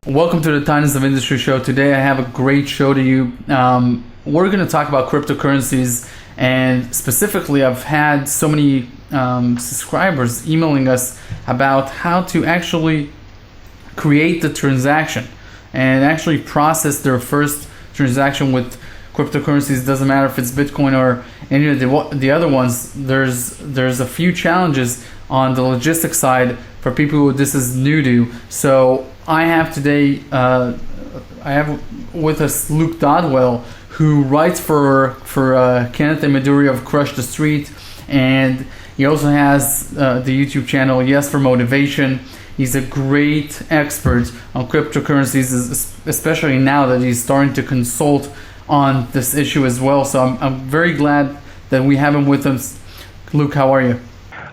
Welcome to the Titans of Industry show. Today I have a great show to you. We're going to talk about cryptocurrencies, and specifically I've had so many subscribers emailing us about how to actually create the transaction and actually process their first transaction with cryptocurrencies. Doesn't matter if it's Bitcoin or any of the other ones. There's a few challenges on the logistics side for people who this is new to. So I have today, I have with us Luke Dodwell, who writes for Kenneth and Midori of Crush the Street, and he also has the YouTube channel Yes for Motivation. He's a great expert on cryptocurrencies, especially now that he's starting to consult on this issue as well. So I'm very glad that we have him with us. Luke, how are you?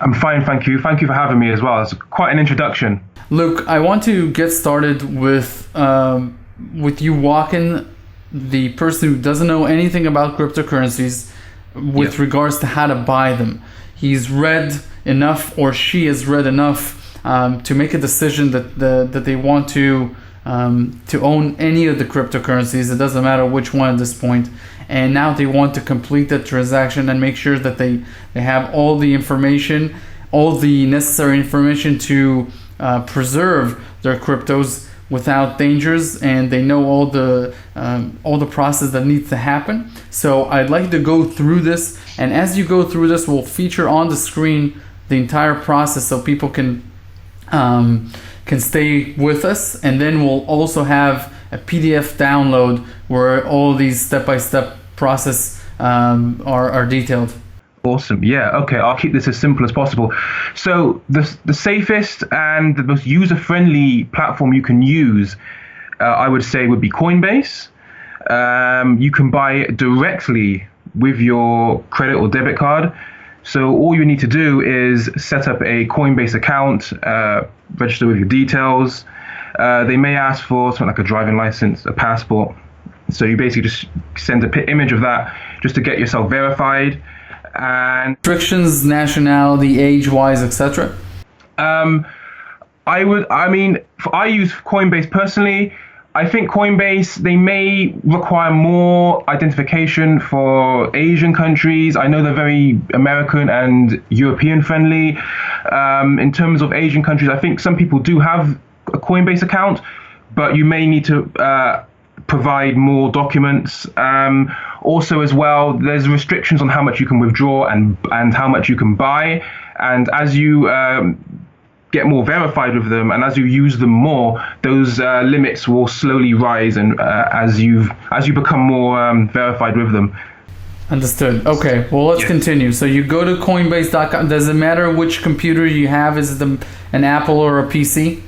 I'm fine, thank you. Thank you for having me as well. It's quite an introduction. Luke, I want to get started with you walking the person who doesn't know anything about cryptocurrencies with regards to how to buy them. He's read enough, or she has read enough to make a decision that they want to own any of the cryptocurrencies. It doesn't matter which one at this point. And now they want to complete the transaction and make sure that they have all the information, all the necessary information to preserve their cryptos without dangers, and they know all the process that needs to happen. So I'd like to go through this, and as you go through this, we'll feature on the screen the entire process so people can stay with us, and then we'll also have a PDF download where all these step-by-step process are detailed. Awesome. Yeah. Okay. I'll keep this as simple as possible. So the safest and the most user-friendly platform you can use, I would say, would be Coinbase. You can buy directly with your credit or debit card. So all you need to do is set up a Coinbase account, register with your details. They may ask for something like a driving license, a passport. So you basically just send a image of that just to get yourself verified. And restrictions, nationality, age-wise, etc. I use Coinbase personally. I think Coinbase, they may require more identification for Asian countries. I know they're very American and European friendly. In terms of Asian countries, I think some people do have a Coinbase account, but you may need to provide more documents. Also as well, there's restrictions on how much you can withdraw and how much you can buy. And as you get more verified with them, and as you use them more, those limits will slowly rise, and as you become more verified with them. Understood. Okay, well, let's continue. So you go to Coinbase.com. Does it matter which computer you have? Is it an Apple or a PC?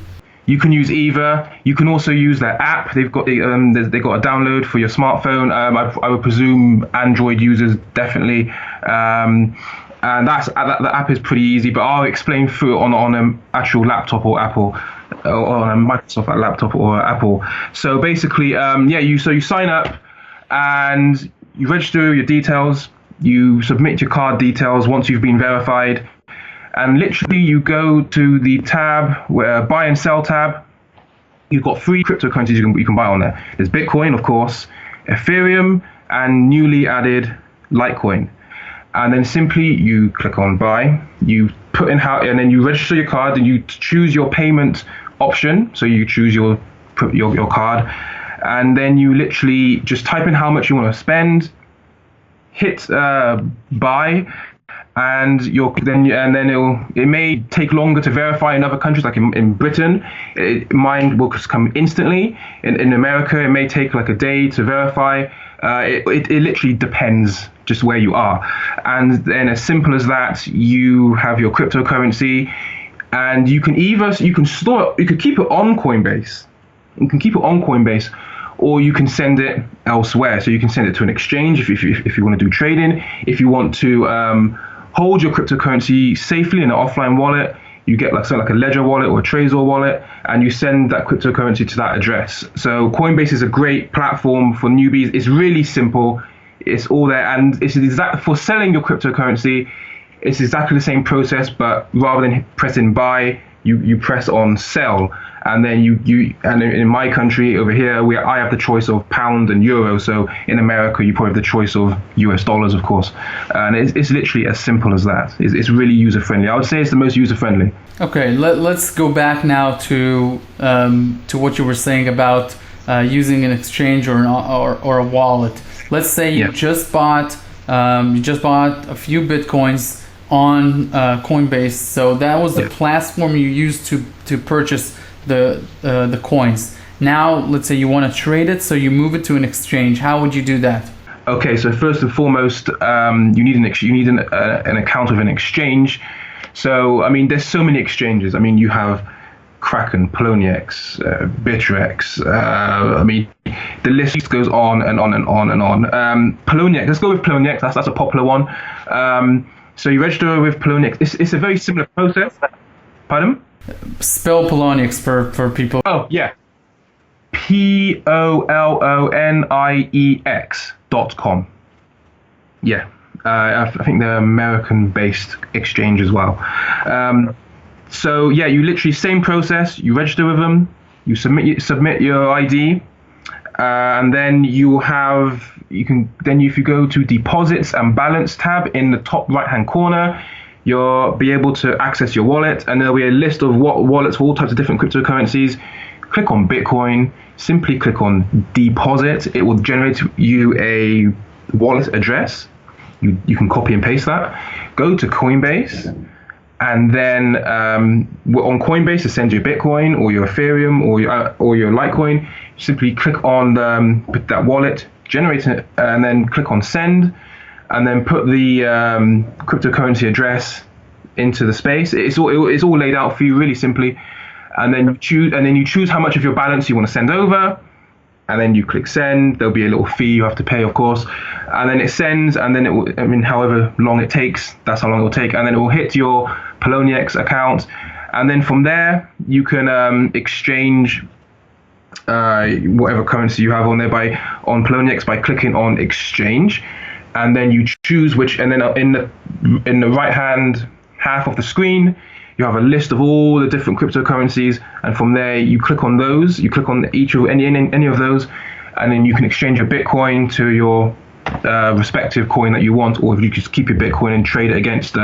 You can use either. You can also use their app. They've got a download for your smartphone. I would presume Android users definitely. And the app is pretty easy, but I'll explain through it on an actual laptop or Apple, or on a Microsoft laptop or Apple. So basically, you sign up and you register your details. You submit your card details once you've been verified. And literally you go to the tab, where buy and sell tab. You've got 3 cryptocurrencies you can buy on there. There's Bitcoin, of course, Ethereum, and newly added Litecoin. And then simply you click on buy, you put in and then you register your card, and you choose your payment option. So you choose your card, and then you literally just type in how much you want to spend, hit buy. And it may take longer to verify in other countries, like in Britain. Mine will just come instantly. In America, it may take like a day to verify. It literally depends just where you are. And then as simple as that, you have your cryptocurrency, and you can keep it on Coinbase. You can keep it on Coinbase, or you can send it elsewhere. So you can send it to an exchange if you want to do trading. If you want to hold your cryptocurrency safely in an offline wallet, you get like a Ledger wallet or a Trezor wallet, and you send that cryptocurrency to that address. So Coinbase is a great platform for newbies. It's really simple. It's all there, and it's for selling your cryptocurrency. It's exactly the same process, but rather than pressing buy, you press on sell, and then and in my country over here, I have the choice of pound and euro. So in America, you probably have the choice of US dollars, of course, and it's literally as simple as that. It's really user friendly. I would say it's the most user friendly. Okay, let's go back now to what you were saying about using an exchange or a wallet. Let's say you just bought a few Bitcoins on Coinbase. So that was the platform you used to purchase the coins. Now, let's say you want to trade it, so you move it to an exchange. How would you do that? Okay, so first and foremost, you need an account with an exchange. So, I mean, there's so many exchanges. I mean, you have Kraken, Poloniex, Bittrex. I mean, the list goes on and on and on and on. Poloniex, let's go with Poloniex. That's a popular one. So you register with Poloniex. It's a very similar process. Pardon? Spell Poloniex for people. Oh, yeah. POLONIEX.com. Yeah. I think they're American-based exchange as well. So yeah, you literally same process. You register with them. You submit your ID, and then if you go to Deposits and Balance tab in the top right-hand corner, you'll be able to access your wallet, and there'll be a list of wallets for all types of different cryptocurrencies. Click on Bitcoin. Simply click on Deposit. It will generate you a wallet address. You can copy and paste that. Go to Coinbase, and then on Coinbase to send you Bitcoin or your Ethereum or your Litecoin. Simply click on that wallet, generate it, and then click on Send, and then put the cryptocurrency address into the space. It's all laid out for you really simply, and then you choose how much of your balance you want to send over. And then you click send. There'll be a little fee you have to pay, of course. And then it sends, and then however long it takes, that's how long it will take. And then it will hit your Poloniex account. And then from there, you can exchange whatever currency you have on there on Poloniex by clicking on exchange. And then you choose which, and then in the right hand half of the screen, you have a list of all the different cryptocurrencies, and from there you click on those. You click on each of any of those, and then you can exchange your Bitcoin to your respective coin that you want, or if you just keep your Bitcoin and trade it against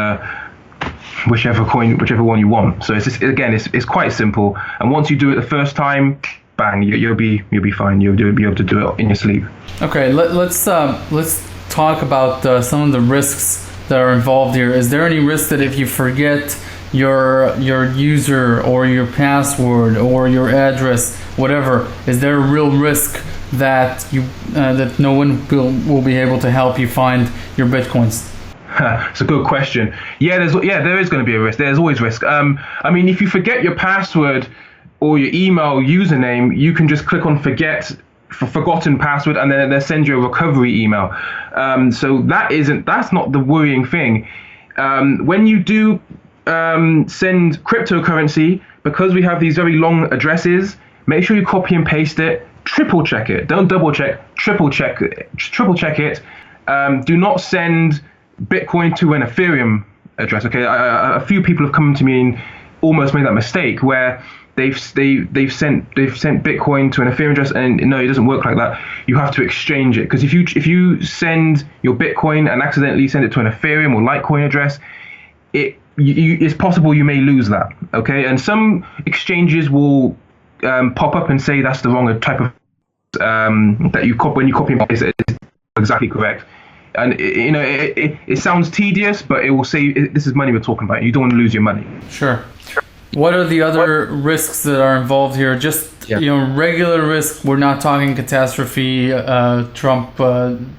whichever one you want. So it's quite simple. And once you do it the first time, bang, you'll be fine. You'll be able to do it in your sleep. Okay, let's talk about some of the risks that are involved here. Is there any risk that if you forget your user or your password or your address, whatever, is there a real risk that that no one will be able to help you find your Bitcoins? It's a good question. There is going to be a risk. There's always risk. I mean, if you forget your password or your email username, you can just click on forgotten password, and then they'll send you a recovery email. So that's not the worrying thing. When you do send cryptocurrency, because we have these very long addresses, make sure you copy and paste it. Triple check it. Don't double check. Triple check it. Do not send Bitcoin to an Ethereum address. Okay, a few people have come to me and almost made that mistake where they've sent Bitcoin to an Ethereum address, and no, it doesn't work like that. You have to exchange it, because if you send your Bitcoin and accidentally send it to an Ethereum or Litecoin address, it's possible you may lose that. Okay, and some exchanges will pop up and say that's the wrong type of that when you copy and paste it, it's exactly correct. And it sounds tedious, but it will say this is money we're talking about. You don't want to lose your money. Sure. What are the other risks that are involved here? Just regular risk. We're not talking catastrophe, Trump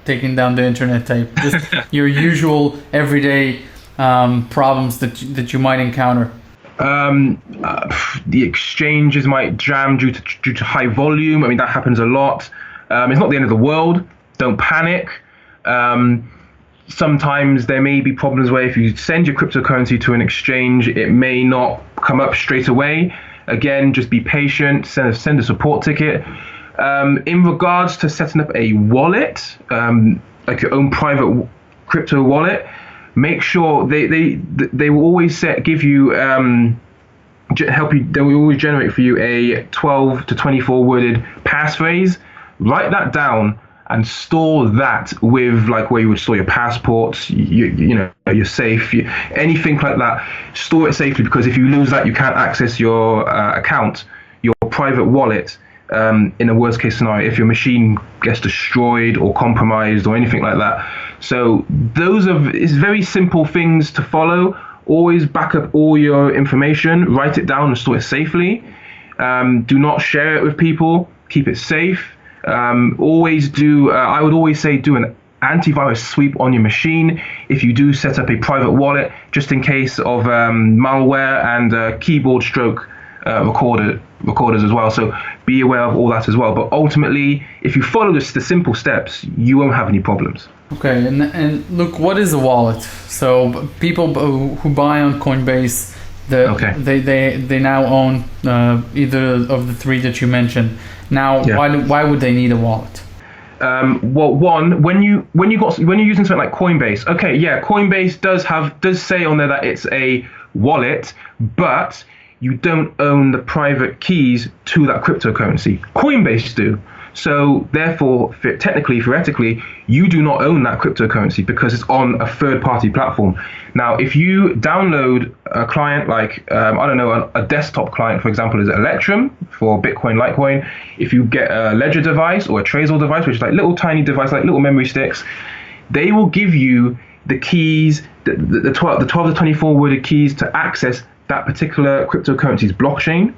taking down the internet type. Just your usual everyday problems that you might encounter. The exchanges might jam due to high volume. I mean, that happens a lot. It's not the end of the world. Don't panic. Sometimes there may be problems where if you send your cryptocurrency to an exchange, it may not come up straight away. Again, just be patient. Send a support ticket. In regards to setting up a wallet, like your own private crypto wallet, make sure they will always give you help you. They will always generate for you a 12 to 24 worded passphrase. Write that down and store that with like where you would store your passports, your safe, anything like that. Store it safely, because if you lose that, you can't access your account, your private wallet. In a worst case scenario, if your machine gets destroyed or compromised or anything like that. So it's very simple things to follow. Always back up all your information, write it down and store it safely. Do not share it with people, keep it safe. I would always say do an antivirus sweep on your machine if you do set up a private wallet, just in case of malware and keyboard stroke recorders as well. So be aware of all that as well. But ultimately, if you follow the simple steps, you won't have any problems. Okay, and look, what is a wallet? So people who buy on Coinbase, they now own either of the three that you mentioned. Now, why would they need a wallet? Well, one, when you're using something like Coinbase, Coinbase does say on there that it's a wallet, but you don't own the private keys to that cryptocurrency. Coinbase do. So therefore, theoretically, you do not own that cryptocurrency because it's on a third-party platform. Now, if you download a client like, a desktop client, for example, is Electrum for Bitcoin, Litecoin. If you get a Ledger device or a Trezor device, which is like little tiny device, like little memory sticks, they will give you the keys, the 12 to 24 worded keys to access that particular cryptocurrency's blockchain,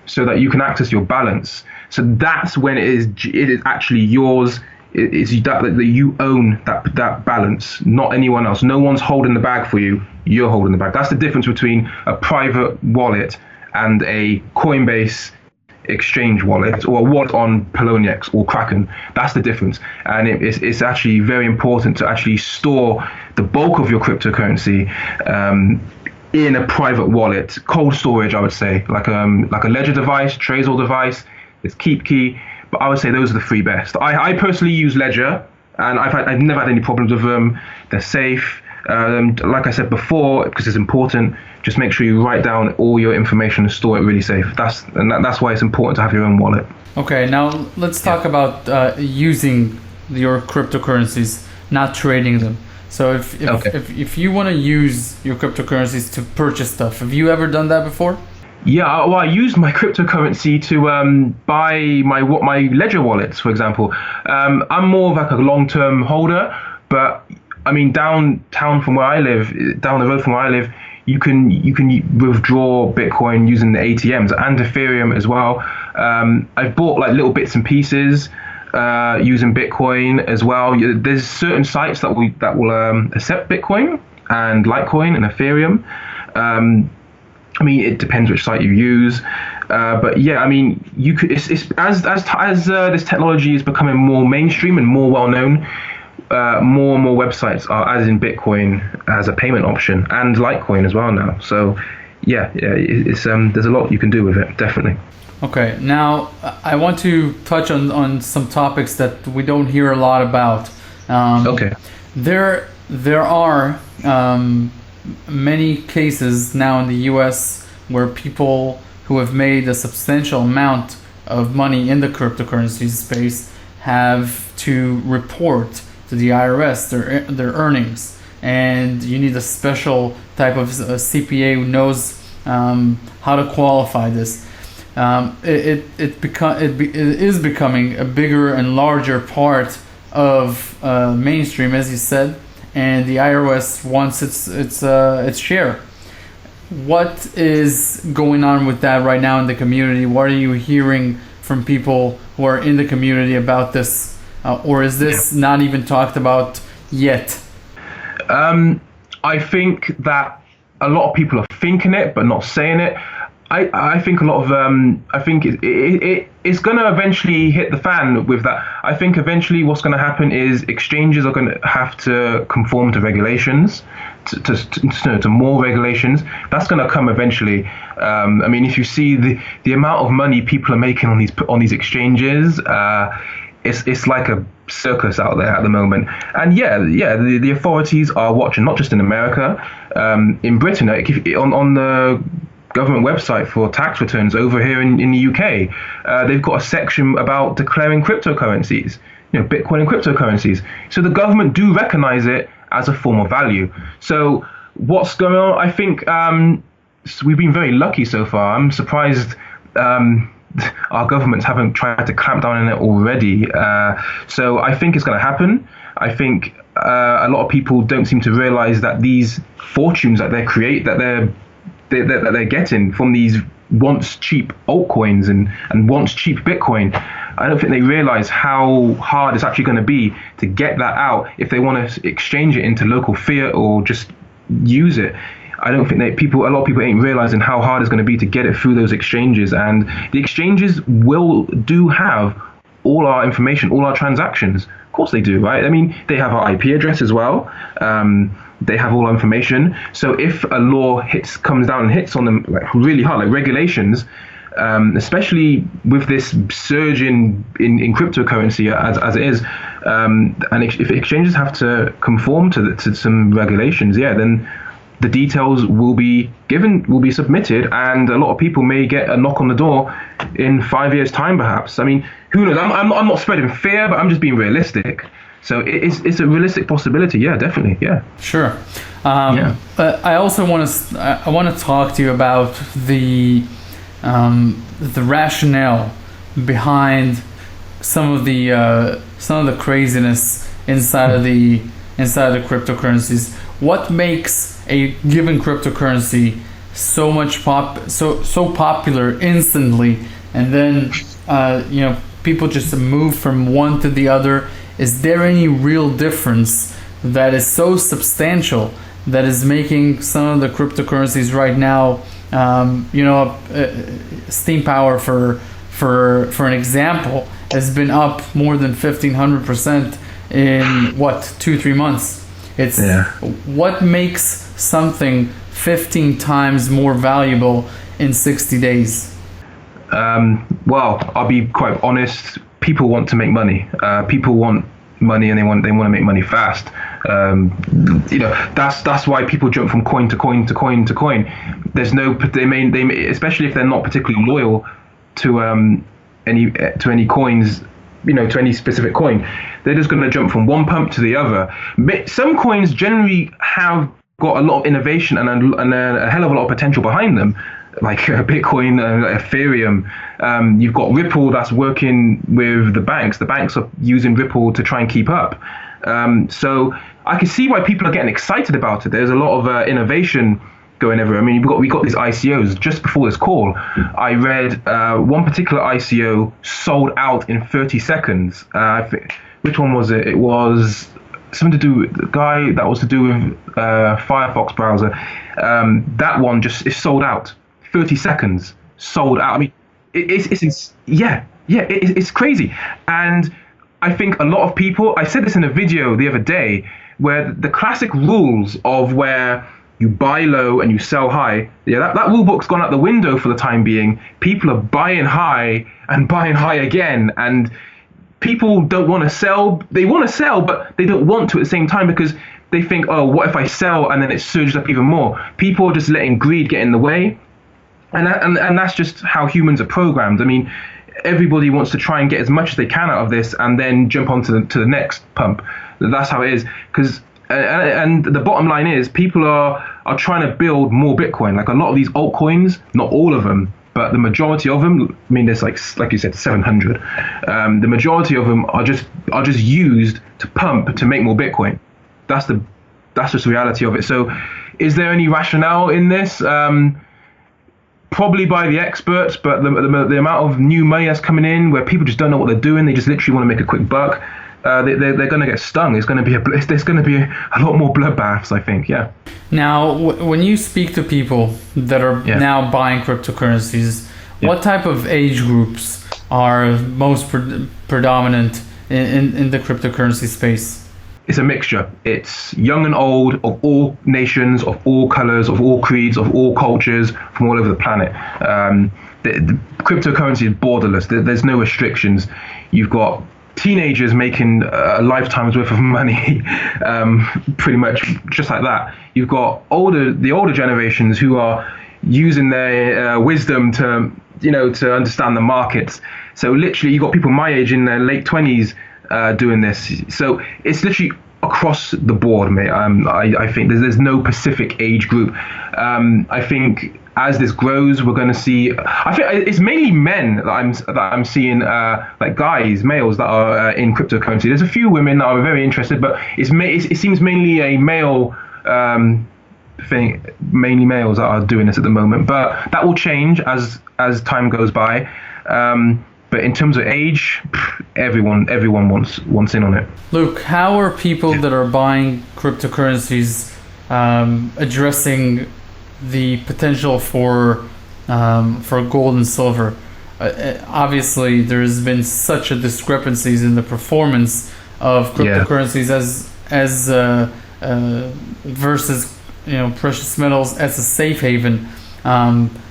so that you can access your balance. So that's when it is actually yours. It's that you own that balance, not anyone else. No one's holding the bag for you. You're holding the bag. That's the difference between a private wallet and a Coinbase exchange wallet, or a wallet on Poloniex or Kraken. That's the difference. And it's actually very important to actually store the bulk of your cryptocurrency in a private wallet, cold storage, I would say, like a Ledger device, Trezor device, it's KeepKey. But I would say those are the three best. I personally use Ledger, and I've never had any problems with them. They're safe. Like I said before, because it's important, just make sure you write down all your information and store it really safe. That's why it's important to have your own wallet. Okay, now let's talk about using your cryptocurrencies, not trading them. So if you want to use your cryptocurrencies to purchase stuff, have you ever done that before? Yeah, well, I used my cryptocurrency to buy my Ledger wallets, for example. I'm more of like a long-term holder, but I mean, down the road from where I live, you can withdraw Bitcoin using the ATMs and Ethereum as well. I've bought like little bits and pieces using Bitcoin as well. There's certain sites that will accept Bitcoin and Litecoin and Ethereum. I mean, it depends which site you use, but yeah, I mean, you could. It's as this technology is becoming more mainstream and more well known. More and more websites are adding Bitcoin as a payment option, and Litecoin as well now. So it's there's a lot you can do with it, definitely. Okay, now I want to touch on some topics that we don't hear a lot about. There are many cases now in the US where people who have made a substantial amount of money in the cryptocurrency space have to report to the IRS their earnings, and you need a special type of CPA who knows how to qualify this. It is becoming a bigger and larger part of mainstream, as you said, and the IRS wants its share. What is going on with that right now in the community? What are you hearing from people who are in the community about this? Or is this not even talked about yet? I think that a lot of people are thinking it but not saying it. I think a lot of I think it's going to eventually hit the fan with that. I think eventually what's going to happen is exchanges are going to have to conform to regulations, to more regulations. That's going to come eventually. I mean, if you see the amount of money people are making on these exchanges, it's like a circus out there at the moment. And the authorities are watching, not just in America, in Britain. On the government website for tax returns over here in the UK. They've got a section about declaring cryptocurrencies, Bitcoin and cryptocurrencies. So the government do recognize it as a form of value. So what's going on? I think we've been very lucky so far. I'm surprised our governments haven't tried to clamp down on it already. So I think it's going to happen. I think a lot of people don't seem to realize that these fortunes that they're getting from these once cheap altcoins and once cheap Bitcoin, I don't think they realize how hard it's actually going to be to get that out if they want to exchange it into local fiat or just use it. I don't think a lot of people ain't realizing how hard it's going to be to get it through those exchanges, and the exchanges do have all our information, all our transactions. Of course they do, right? I mean, they have our IP address as well. They have all our information. So if a law comes down and hits on them really hard, like regulations, especially with this surge in cryptocurrency as it is, and if exchanges have to conform to some regulations, then the details will be submitted, and a lot of people may get a knock on the door in 5 years' time, perhaps. I mean, who knows? I'm not spreading fear, but I'm just being realistic. So it's a realistic possibility. Yeah, definitely. Yeah. Sure. I also want to talk to you about the rationale behind some of the craziness inside of the cryptocurrencies. What makes a given cryptocurrency so popular instantly, and then people just move from one to the other? Is there any real difference that is so substantial that is making some of the cryptocurrencies right now, steam power for an example has been up more than 1,500% in 2-3 months? What makes something 15 times more valuable in 60 days? Well, I'll be quite honest. People want to make money. People want money, and they want to make money fast. That's why people jump from coin to coin to coin to coin. There's no, they may, especially if they're not particularly loyal to any coins, to any specific coin. They're just going to jump from one pump to the other. Some coins generally have got a lot of innovation and a hell of a lot of potential behind them, like Bitcoin, Ethereum. You've got Ripple that's working with the banks. The banks are using Ripple to try and keep up. So I can see why people are getting excited about it. There's a lot of innovation going everywhere. I mean, we got these ICOs. Just before this call, I read one particular ICO sold out in 30 seconds. Which one was it? It was something to do with the guy that was to do with Firefox browser. That one just is sold out. 30 seconds sold out. I mean, it's crazy. And I think a lot of people, I said this in a video the other day, where the classic rules of where you buy low and you sell high, that rule book's gone out the window for the time being. People are buying high and buying high again, and people don't want to sell. They want to sell, but they don't want to at the same time, because they think, oh, what if I sell and then it surges up even more? People are just letting greed get in the way. And that's just how humans are programmed. I mean, everybody wants to try and get as much as they can out of this and then jump on to the next pump. That's how it is. And the bottom line is, people are trying to build more Bitcoin. Like a lot of these altcoins, not all of them, but the majority of them, I mean, there's like you said, 700. The majority of them are just used to pump to make more Bitcoin. That's just the reality of it. So is there any rationale in this? Probably by the experts, but the amount of new money that's coming in, where people just don't know what they're doing, they just literally want to make a quick buck. They're going to get stung. There's going to be a lot more bloodbaths, I think. Yeah. Now, when you speak to people that are now buying cryptocurrencies, what type of age groups are most predominant in the cryptocurrency space? It's a mixture. It's young and old, of all nations, of all colors, of all creeds, of all cultures, from all over the planet. The cryptocurrency is borderless. There's no restrictions. You've got teenagers making a lifetime's worth of money, pretty much just like that. You've got the older generations who are using their wisdom to to understand the markets. So literally, you got people my age in their late 20s doing this. So it's literally across the board, mate. I think there's no specific age group. I think as this grows, we're going to see. I think it's mainly men that I'm seeing, like guys, males that are in cryptocurrency. There's a few women that are very interested, but it seems mainly a male thing. Mainly males that are doing this at the moment, but that will change as time goes by. But in terms of age, everyone wants in on it. Luke, how are people that are buying cryptocurrencies addressing the potential for gold and silver? Obviously, there's been such a discrepancies in the performance of cryptocurrencies as versus precious metals as a safe haven.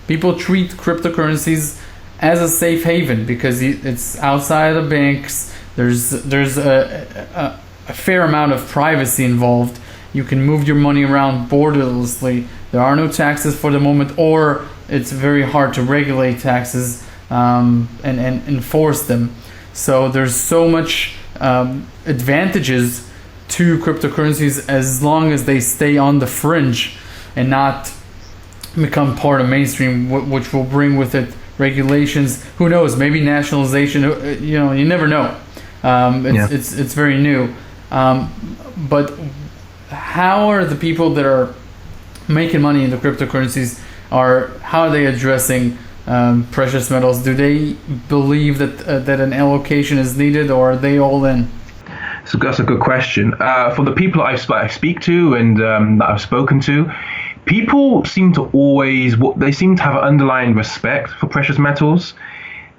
People treat cryptocurrencies as a safe haven because it's outside of the banks. There's a fair amount of privacy involved. You can move your money around borderlessly. There are no taxes for the moment, or it's very hard to regulate taxes and enforce them. So there's so much advantages to cryptocurrencies as long as they stay on the fringe and not become part of mainstream, which will bring with it regulations. Who knows? Maybe nationalization. You never know. It's very new. But how are the people that are making money in the cryptocurrencies how are they addressing precious metals? Do they believe that an allocation is needed, or are they all in? So that's a good question. For the people I speak to and that I've spoken to, people seem to have an underlying respect for precious metals.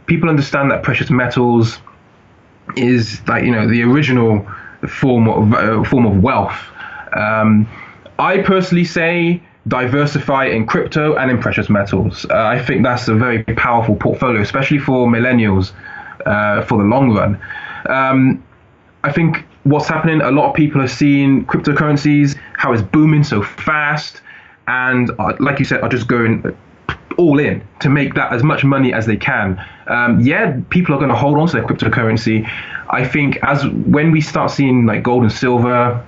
People understand that precious metals is like the original form of wealth. I personally say diversify in crypto and in precious metals. I think that's a very powerful portfolio, especially for millennials, for the long run. I think what's happening, a lot of people are seeing cryptocurrencies, how it's booming so fast, and like you said, are just going all in to make that as much money as they can. People are going to hold on to their cryptocurrency. I think when we start seeing like gold and silver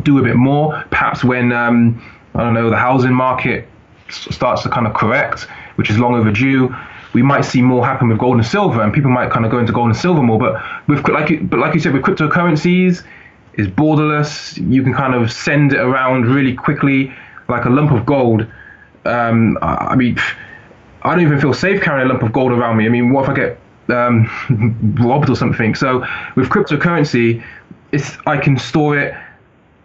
do a bit more, perhaps when the housing market starts to kind of correct, which is long overdue, we might see more happen with gold and silver, and people might kind of go into gold and silver more. But like you said, with cryptocurrencies, it's borderless. You can kind of send it around really quickly, like a lump of gold. I mean, I don't even feel safe carrying a lump of gold around me. I mean, what if I get robbed or something? So with cryptocurrency, I can store it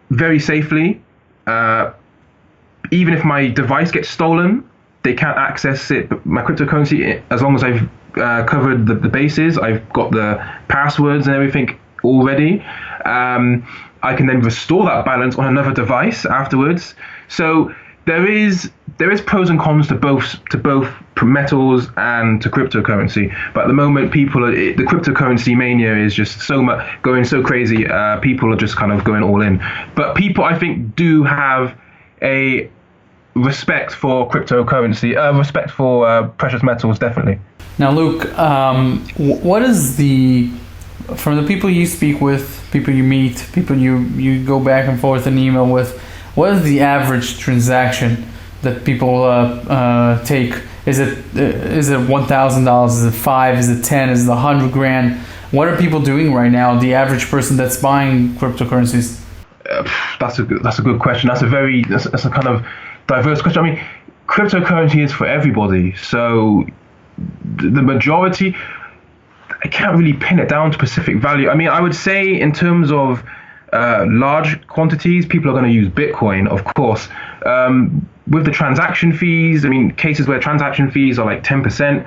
very safely. Even if my device gets stolen, they can't access it. But my cryptocurrency, as long as I've covered the bases, I've got the passwords and everything already, I can then restore that balance on another device afterwards. So there is pros and cons to both metals and to cryptocurrency. But at the moment, the cryptocurrency mania is just going so crazy. People are just kind of going all in. But people, I think, do have a respect for cryptocurrency, respect for precious metals, definitely. Now, Luke, what is from the people you speak with, people you meet, people you go back and forth in email with, what is the average transaction that people take? Is it $1,000? Is it $5? Is it 10? Is it 100 grand? What are people doing right now? The average person that's buying cryptocurrencies. That's a good question. That's a kind of diverse question. I mean, cryptocurrency is for everybody. So the majority, I can't really pin it down to specific value. I mean, I would say in terms of large quantities, people are going to use Bitcoin, of course. With the transaction fees, I mean, cases where transaction fees are like 10%,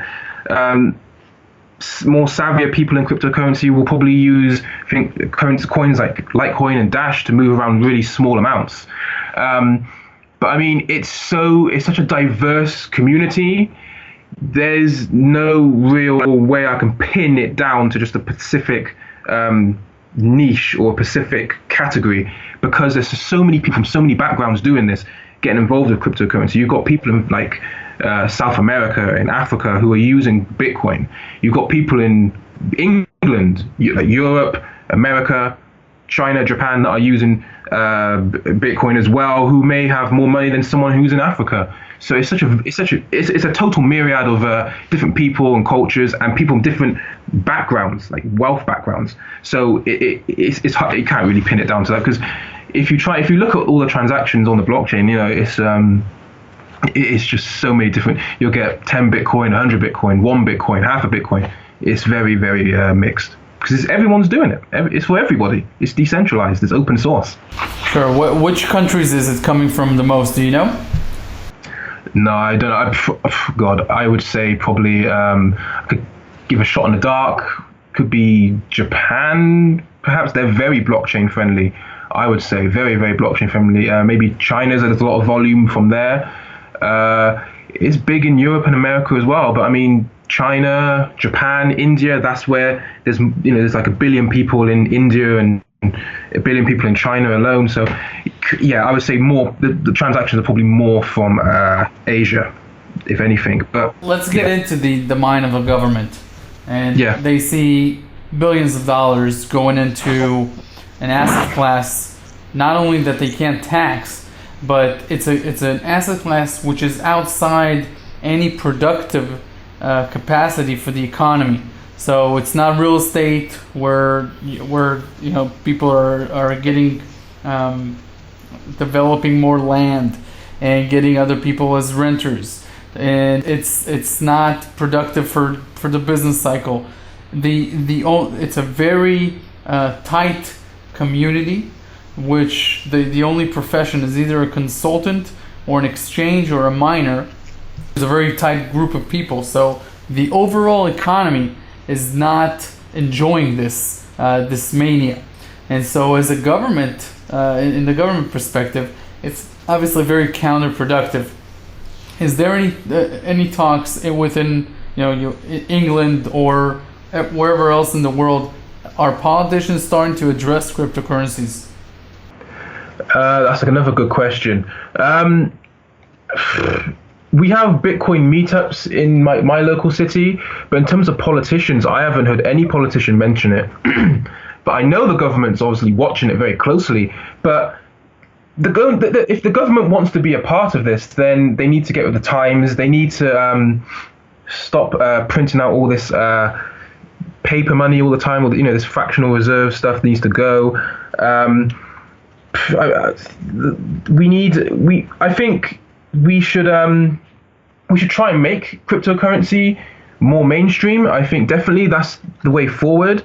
more savvier people in cryptocurrency will probably use, I think, coins like Litecoin and Dash to move around really small amounts. But I mean, it's such a diverse community. There's no real way I can pin it down to just a specific niche or a specific category, because there's so many people from so many backgrounds doing this. getting involved with cryptocurrency. You've got people in like South America and Africa who are using Bitcoin. You've got people in England, like Europe, America, China, Japan that are using Bitcoin as well, who may have more money than someone who's in Africa. So it's a total myriad of different people and cultures and people from different backgrounds, like wealth backgrounds. So it's hard, you can't really pin it down to that, because if you look at all the transactions on the blockchain, it's just so many different. You'll get 10 Bitcoin, 100 Bitcoin, 1 Bitcoin, half a Bitcoin. It's very, very mixed, because everyone's doing it. It's for everybody. It's decentralized. It's open source. Sure. Which countries is it coming from the most? Do you know? No, I don't know. God, I would say probably I could give a shot in the dark. Could be Japan. Perhaps they're very blockchain friendly. I would say very, very blockchain friendly. Maybe China's, there's a lot of volume from there. It's big in Europe and America as well. But I mean, China, Japan, India, that's where there's like 1 billion people in India and 1 billion people in China alone. So yeah, I would say more the transactions are probably more from Asia, if anything. But let's get into the mind of a government, and they see billions of dollars going into an asset class, not only that they can't tax, but it's an asset class which is outside any productive capacity for the economy. So it's not real estate where people are getting developing more land and getting other people as renters, and it's not productive for the business cycle. It's a very tight community, which the only profession is either a consultant or an exchange or a miner. It's a very tight group of people, so the overall economy is not enjoying this mania. And so as a government, in the government perspective, it's obviously very counterproductive. Is there any talks within England or wherever else in the world? Are politicians starting to address cryptocurrencies? That's another good question. We have Bitcoin meetups in my local city, but in terms of politicians, I haven't heard any politician mention it. But I know the government's obviously watching it very closely. But if the government wants to be a part of this, then they need to get with the times. They need to stop printing out all this paper money all the time. Or this fractional reserve stuff needs to go. I think we should try and make cryptocurrency more mainstream. I think definitely that's the way forward.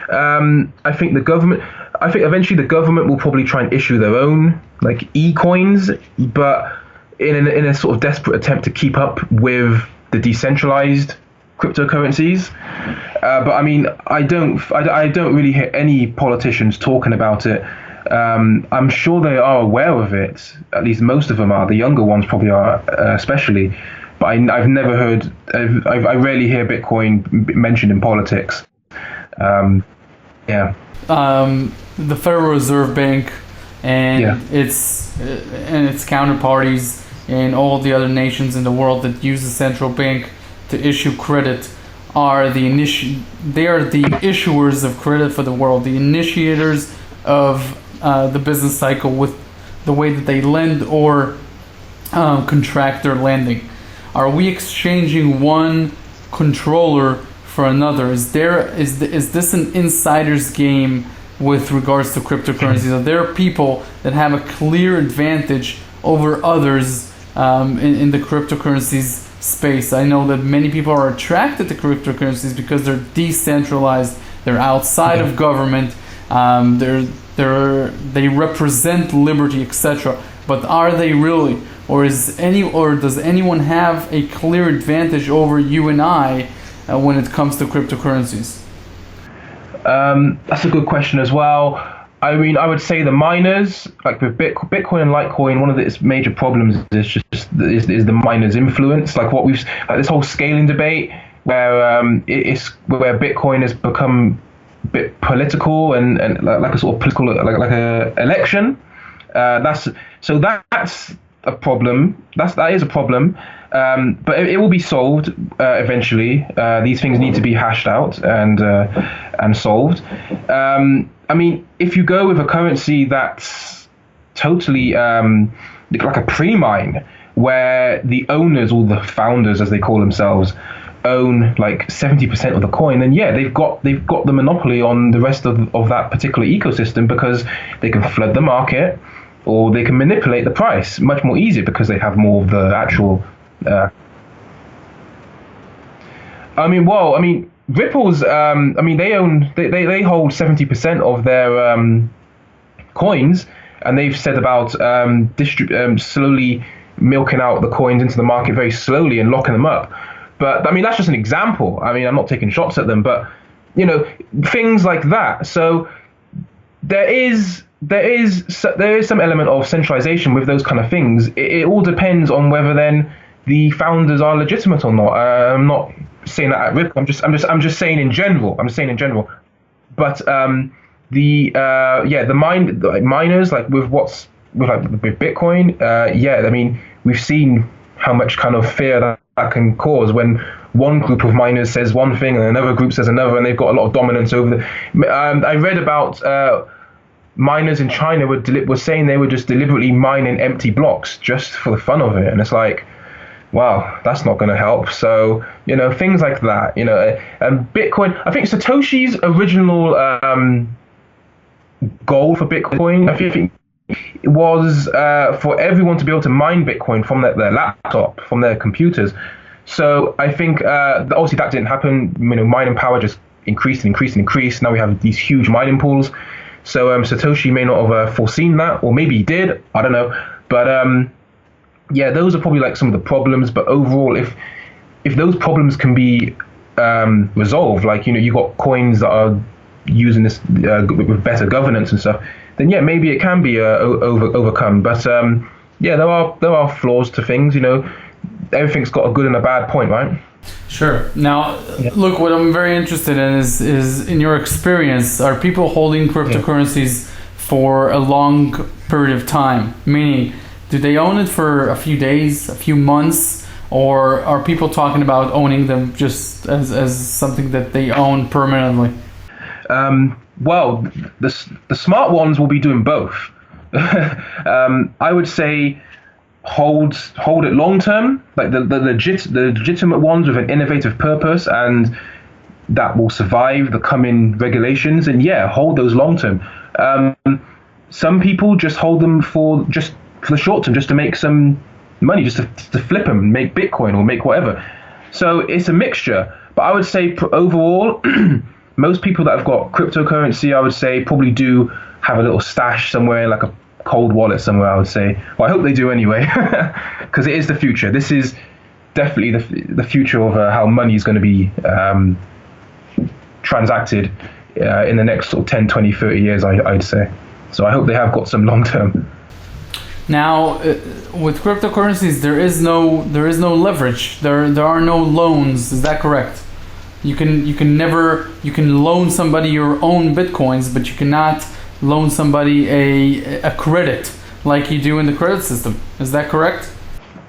I think eventually the government will probably try and issue their own like e-coins, but in a sort of desperate attempt to keep up with the decentralized cryptocurrencies. But I mean, I don't really hear any politicians talking about it. I'm sure they are aware of it. At least most of them are. The younger ones probably are, especially. But I've never heard. I rarely hear Bitcoin mentioned in politics. The Federal Reserve Bank and its counterparties and all the other nations in the world that use the central bank to issue credit are they are the issuers of credit for the world, the initiators of the business cycle with the way that they lend or contract their lending. Are we exchanging one controller for another? Is this an insider's game with regards to cryptocurrencies? Are there people that have a clear advantage over others in the cryptocurrencies space? I know that many people are attracted to cryptocurrencies because they're decentralized, they're outside of government, they represent liberty, etc. But are they really? Or does anyone have a clear advantage over you and I when it comes to cryptocurrencies? That's a good question as well. I mean, I would say the miners, like with Bitcoin and Litecoin, one of its major problems is the miners' influence. Like this whole scaling debate, where where Bitcoin has become a bit political and like a sort of political like a election. That's a problem. That is a problem. But it will be solved eventually. These things need to be hashed out and solved. I mean, if you go with a currency that's totally like a pre-mine, where the owners, or the founders as they call themselves, own like 70% of the coin, then yeah, they've got the monopoly on the rest of that particular ecosystem, because they can flood the market, or they can manipulate the price much more easier because they have more of the actual Ripple's they hold 70% of their coins, and they've said about slowly milking out the coins into the market very slowly and locking them up. But I mean, that's just an example. I mean, I'm not taking shots at them, but things like that. So there is some element of centralization with those kind of things. It all depends on whether then the founders are legitimate or not. I'm not saying that at Ripple. I'm just saying in general. But the miners, like with Bitcoin, I mean, we've seen how much kind of fear that can cause when one group of miners says one thing and another group says another, and they've got a lot of dominance over the. I read about miners in China were saying they were just deliberately mining empty blocks just for the fun of it, and it's like, wow, that's not going to help. So things like that. And Bitcoin. I think Satoshi's original goal for Bitcoin, I think, was for everyone to be able to mine Bitcoin from their laptop, from their computers. So I think obviously that didn't happen. Mining power just increased. Now we have these huge mining pools. So Satoshi may not have foreseen that, or maybe he did. I don't know. But those are probably like some of the problems. But overall, if those problems can be resolved, like you got coins that are using this with better governance and stuff, then yeah, maybe it can be overcome. But there are flaws to things. Everything's got a good and a bad point, right? Sure. Now, look, what I'm very interested in is in your experience, are people holding cryptocurrencies for a long period of time? Meaning, do they own it for a few days, a few months, or are people talking about owning them just as something that they own permanently? Well, the smart ones will be doing both. I would say hold it long term, like the legitimate ones with an innovative purpose and that will survive the coming regulations. And yeah, hold those long term. Some people just hold them for the short term, just to make some money, just to flip them, make Bitcoin or make whatever. So it's a mixture. But I would say overall, most people that have got cryptocurrency, I would say, probably do have a little stash somewhere, like a cold wallet somewhere, I would say. Well, I hope they do anyway, because it is the future. This is definitely the future of how money is going to be transacted in the next sort of 10, 20, 30 years, I'd say. So I hope they have got some long term. Now, with cryptocurrencies, there is no leverage. There are no loans. Is that correct? You can loan somebody your own Bitcoins, but you cannot loan somebody a credit like you do in the credit system. Is that correct?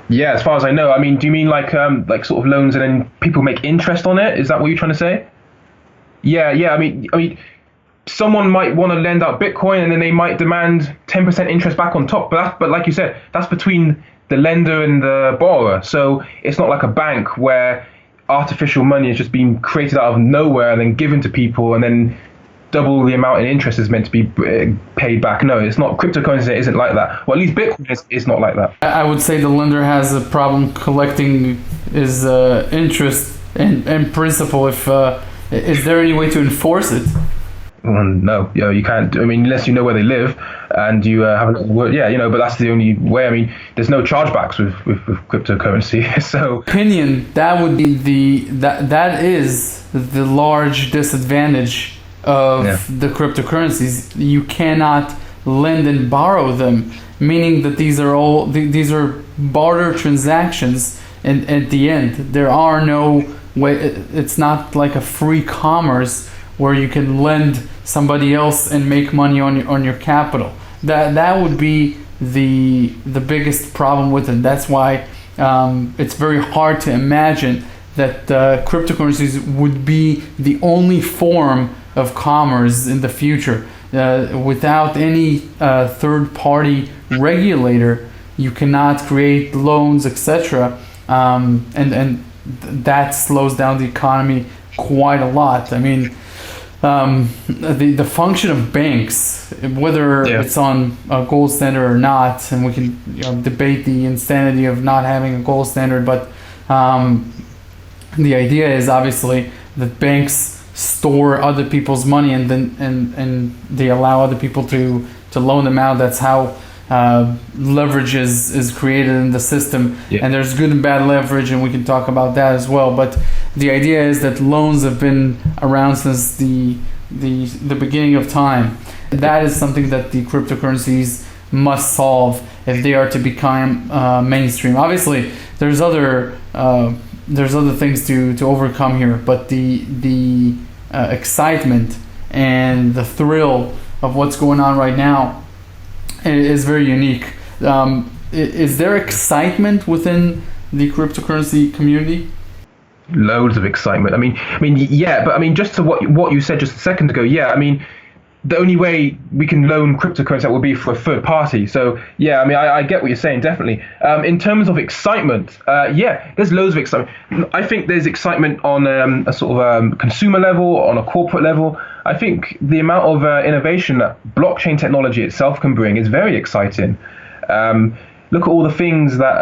Yeah, as far as I know. I mean, do you mean like sort of loans and then people make interest on it? Is that what you're trying to say? Yeah. I mean, someone might want to lend out Bitcoin and then they might demand 10% interest back on top. But like you said, that's between the lender and the borrower. So it's not like a bank where artificial money is just being created out of nowhere and then given to people and then double the amount in interest is meant to be paid back. No, it's not. Cryptocurrency isn't like that. Well, at least Bitcoin is not like that. I would say the lender has a problem collecting his interest and principal. Is there any way to enforce it? No, you can't. I mean, unless you know where they live and you have a little word. Yeah, but that's the only way. I mean, there's no chargebacks with cryptocurrency. So opinion, that would be that is the large disadvantage of the cryptocurrencies. You cannot lend and borrow them, meaning that these are barter transactions, and at the end there are no way. It's not like a free commerce where you can lend somebody else and make money on your capital. That would be the biggest problem with it. That's why it's very hard to imagine that cryptocurrencies would be the only form of commerce in the future. Without any third-party regulator, you cannot create loans, etc. And that slows down the economy quite a lot. I mean, the function of banks, whether it's on a gold standard or not, and we can debate the insanity of not having a gold standard, but the idea is obviously that banks store other people's money and then and they allow other people to loan them out. That's how leverage is created in the system. And there's good and bad leverage, and we can talk about that as well. But the idea is that loans have been around since the beginning of time. That is something that the cryptocurrencies must solve if they are to become mainstream. Obviously, there's other things to overcome here, but the excitement and the thrill of what's going on right now is very unique. Is there excitement within the cryptocurrency community? Loads of excitement. I mean, yeah, but I mean, just to what you said just a second ago, yeah, I mean, the only way we can loan cryptocurrency that would be for a third party. So yeah, I mean, I get what you're saying, definitely. In terms of excitement, yeah, there's loads of excitement. I think there's excitement on a sort of consumer level, on a corporate level. I think the amount of innovation that blockchain technology itself can bring is very exciting. Look at all the things that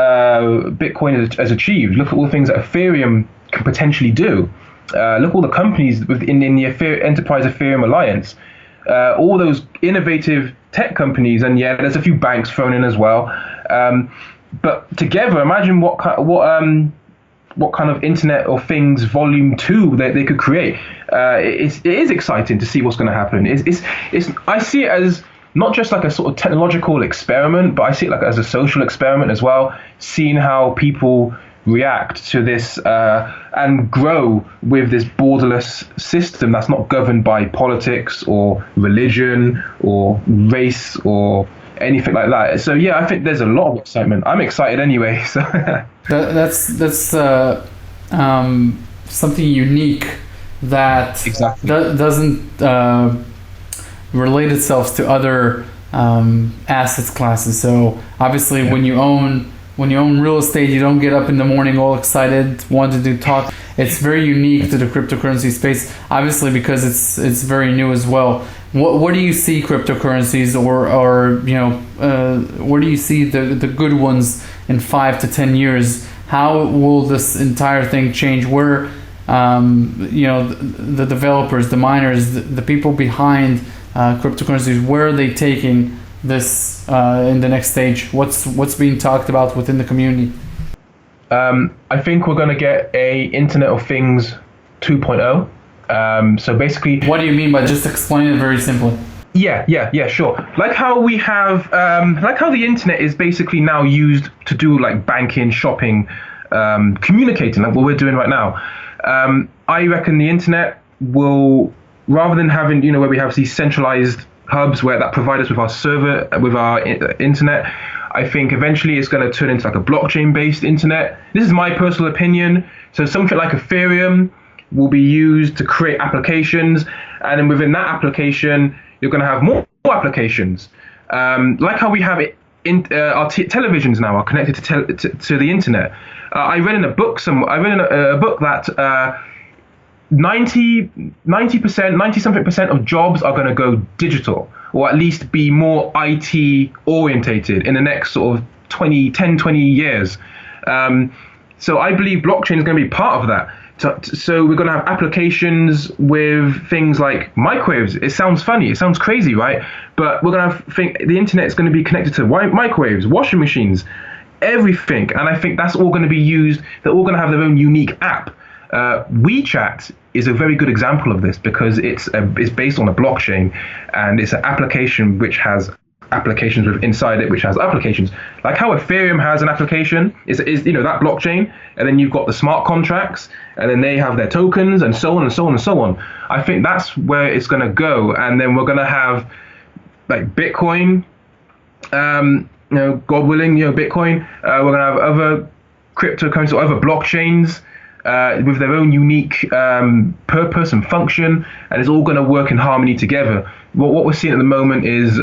Bitcoin has achieved. Look at all the things that Ethereum can potentially do. Look at all the companies in the Enterprise Ethereum Alliance. All those innovative tech companies, and yeah, there's a few banks thrown in as well. But together, imagine what kind of Internet of Things Volume 2 that they could create. It is exciting to see what's going to happen. I see it as not just like a sort of technological experiment, but I see it like as a social experiment as well, seeing how people react to this and grow with this borderless system that's not governed by politics or religion or race or anything like that. So yeah, I think there's a lot of excitement. I'm excited anyway. So that's something unique that doesn't relate itself to other assets classes. So obviously, when you own real estate, you don't get up in the morning all excited, wanting to talk. It's very unique to the cryptocurrency space, obviously, because it's very new as well. What do you see cryptocurrencies, or where do you see the good ones in 5 to 10 years? How will this entire thing change? Where the developers, the miners, the people behind cryptocurrencies, where are they taking this in the next stage? What's being talked about within the community? I think we're going to get a Internet of Things 2.0. So basically, what do you mean by, just explain it very simply? Yeah, sure. Like how we have, like how the internet is basically now used to do like banking, shopping, communicating, like what we're doing right now. I reckon the internet will, rather than having, where we have these centralized hubs that provide us with our server, with our internet, I think eventually it's going to turn into like a blockchain-based internet. This is my personal opinion. So something like Ethereum will be used to create applications, and then within that application, you're going to have more applications. Like how we have it in our televisions now are connected to the internet. I read in a book that 90% of jobs are going to go digital, or at least be more IT orientated in the next sort of 20 years. So I believe blockchain is going to be part of that. So we're going to have applications with things like microwaves. It sounds funny, it sounds crazy, right? But we're going to think the internet is going to be connected to microwaves, washing machines, everything. And I think that's all going to be used. They're all going to have their own unique app. WeChat is a very good example of this because it's based on a blockchain, and it's an application which has applications inside it, which has applications. Like how Ethereum has an application, is that blockchain, and then you've got the smart contracts, and then they have their tokens, and so on and so on and so on. I think that's where it's going to go, and then we're going to have like Bitcoin. God willing, Bitcoin. We're gonna have other cryptocurrencies or other blockchains with their own unique purpose and function, and it's all going to work in harmony together. What we're seeing at the moment is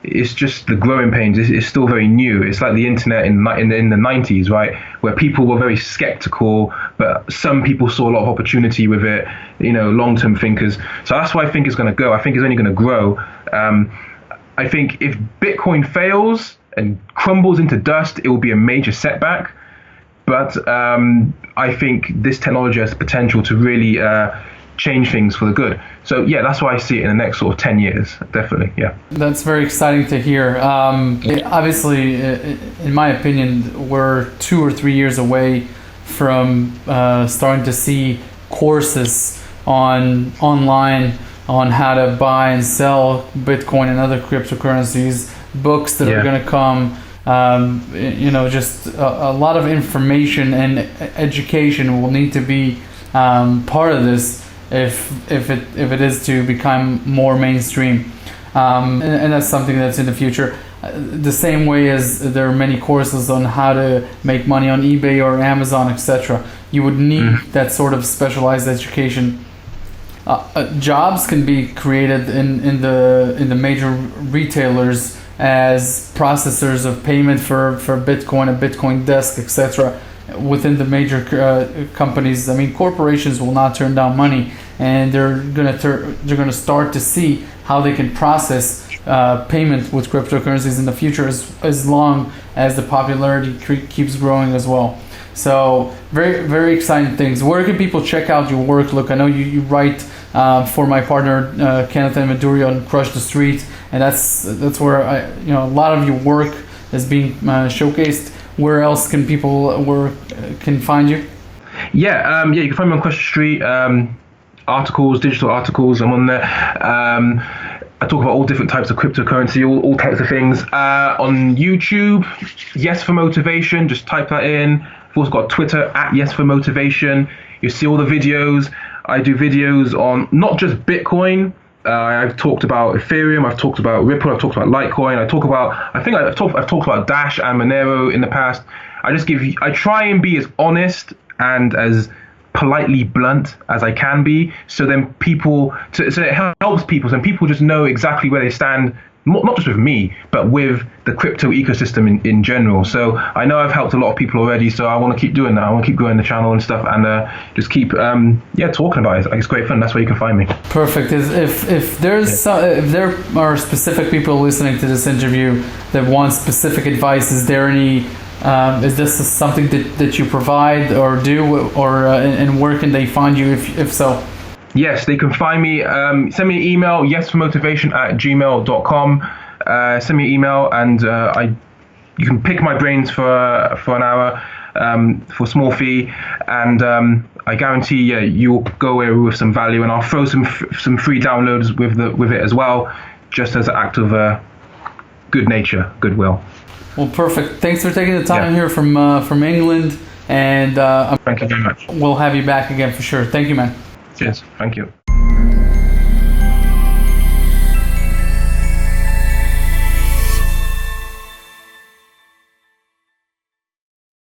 it's just the growing pains. It's still very new. It's like the internet in the 90s, right, where people were very skeptical, but some people saw a lot of opportunity with it. Long-term thinkers. So that's why I think it's going to go. I think it's only going to grow. I think if Bitcoin fails and crumbles into dust, it will be a major setback. But I think this technology has the potential to really change things for the good. So yeah, that's why I see it in the next sort of 10 years, definitely, yeah. That's very exciting to hear. Obviously, in my opinion, we're 2 or 3 years away from starting to see courses online on how to buy and sell Bitcoin and other cryptocurrencies, books that are going to come. Just a lot of information and education will need to be part of this if it is to become more mainstream, and that's something that's in the future. The same way as there are many courses on how to make money on eBay or Amazon, etc. You would need that sort of specialized education. Jobs can be created in the major retailers as processors of payment for Bitcoin, a Bitcoin desk, etc. Within the major companies. I mean, corporations will not turn down money, and they're gonna start to see how they can process payment with cryptocurrencies in the future, as long as the popularity keeps growing as well. So very, very exciting things. Where can people check out your work? Look, I know you write for my partner Kenneth and Maduri on Crush the Street, and that's where a lot of your work is being showcased. Where else can people can find you? Yeah, you can find me on Crush the Street. Articles, digital articles. I'm on there. I talk about all different types of cryptocurrency, all types of things. On YouTube, Yes for Motivation. Just type that in. I've also got Twitter at Yes for Motivation. You see all the videos. I do videos on not just Bitcoin. I've talked about Ethereum. I've talked about Ripple. I've talked about Litecoin. I've talked about Dash and Monero in the past. I try and be as honest and as politely blunt as I can be, so then so it helps people, so then people just know exactly where they stand, not just with me, but with the crypto ecosystem in general. So I know I've helped a lot of people already, so I want to keep doing that. I want to keep growing the channel and stuff, and just keep talking about it. It's great fun. That's where you can find me. Perfect. If there are specific people listening to this interview that want specific advice, is there any is this something that you provide or do, or and where can they find you if so? Yes, they can find me. Send me an email, yesformotivation@gmail.com. Send me an email, and you can pick my brains for an hour for a small fee, and I guarantee you'll go away with some value, and I'll throw some free downloads with it as well, just as an act of good nature, goodwill. Well, perfect. Thanks for taking the time here from England, and thank you very much. We'll have you back again for sure. Thank you, man. Cheers. Thank you.